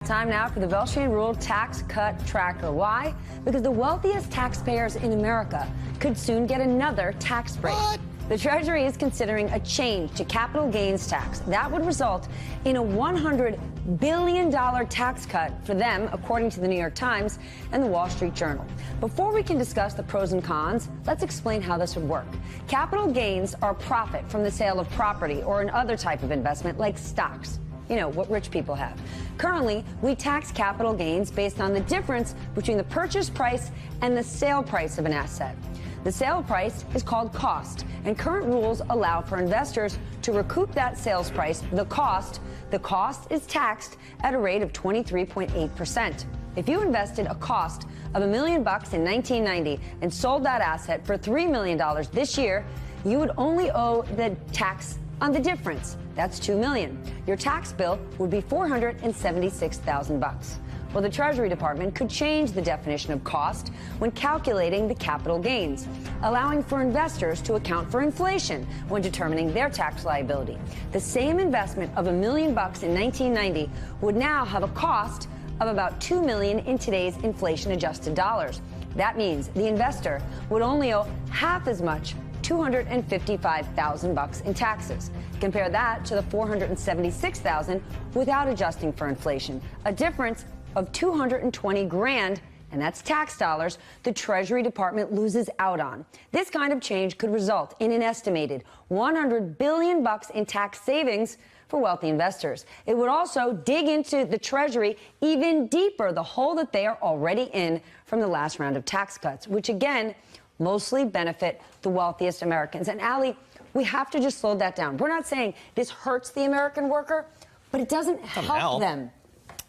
Time now for the Velshane Rule Tax Cut Tracker. Why? Because the wealthiest taxpayers in America could soon get another tax break. What? The Treasury is considering a change to capital gains tax. That would result in a $100 billion tax cut for them, according to the New York Times and the Wall Street Journal. Before we can discuss the pros and cons, let's explain how this would work. Capital gains are profit from the sale of property or an other type of investment like stocks. You know, what rich people have. Currently, we tax capital gains based on the difference between the purchase price and the sale price of an asset. The sale price is called cost, and current rules allow for investors to recoup that sales price, the cost. The cost is taxed at a rate of 23.8%. If you invested a cost of $1 million in 1990 and sold that asset for $3 million this year, you would only owe the tax on the difference. That's $2 million. Your tax bill would be $476,000. Well, the Treasury Department could change the definition of cost when calculating the capital gains, allowing for investors to account for inflation when determining their tax liability. The same investment of $1 million in 1990 would now have a cost of about $2 million in today's inflation-adjusted dollars. That means the investor would only owe half as much, $255,000 in taxes. Compare that to the $476,000 without adjusting for inflation, a difference of $220,000, and that's tax dollars the Treasury Department loses out on. This kind of change could result in an estimated $100 billion in tax savings for wealthy investors. It would also dig into the Treasury even deeper, the hole that they are already in from the last round of tax cuts, which again mostly benefit the wealthiest Americans. And Ali, we have to just slow that down. We're not saying this hurts the American worker, but it doesn't help them.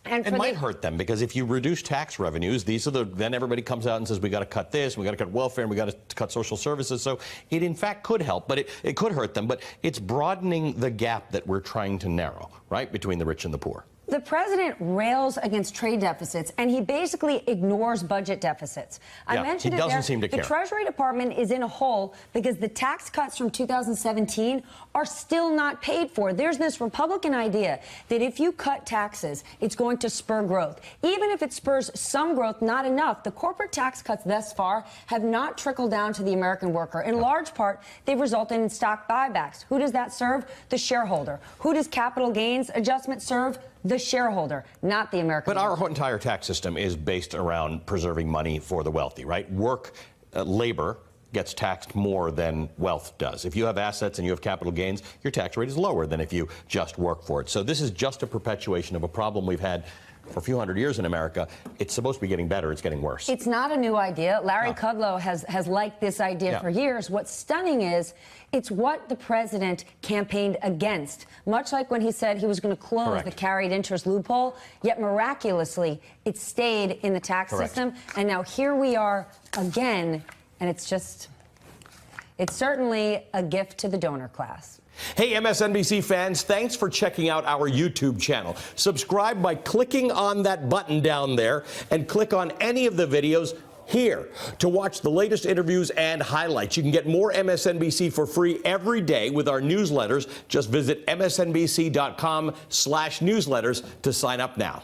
And it might hurt them, because if you reduce tax revenues, then everybody comes out and says, we got to cut this, and we got to cut welfare, and we got to cut social services. So it in fact could help, but it could hurt them. But it's broadening the gap that we're trying to narrow, right, between the rich and the poor. The president rails against trade deficits, and he basically ignores budget deficits. I mentioned he doesn't seem to care. The Treasury Department is in a hole because the tax cuts from 2017 are still not paid for. There's this Republican idea that if you cut taxes, it's going to spur growth. Even if it spurs some growth, not enough. The corporate tax cuts thus far have not trickled down to the American worker. In large part, they've resulted in stock buybacks. Who does that serve? The shareholder. Who does capital gains adjustment serve? The shareholder, not the American But worker. our entire tax system is based around preserving money for the wealthy, right? Labor gets taxed more than wealth does. If you have assets and you have capital gains, your tax rate is lower than if you just work for it. So this is just a perpetuation of a problem we've had for a few hundred years in America. It's supposed to be getting better. It's getting worse. It's not a new idea. Larry Kudlow has liked this idea for years. What's stunning is it's what the president campaigned against, much like when he said he was going to close the carried interest loophole, yet miraculously it stayed in the tax system. And now here we are again, and it's certainly a gift to the donor class. Hey, MSNBC fans, thanks for checking out our YouTube channel. Subscribe by clicking on that button down there and click on any of the videos here to watch the latest interviews and highlights. You can get more MSNBC for free every day with our newsletters. Just visit msnbc.com/newsletters to sign up now.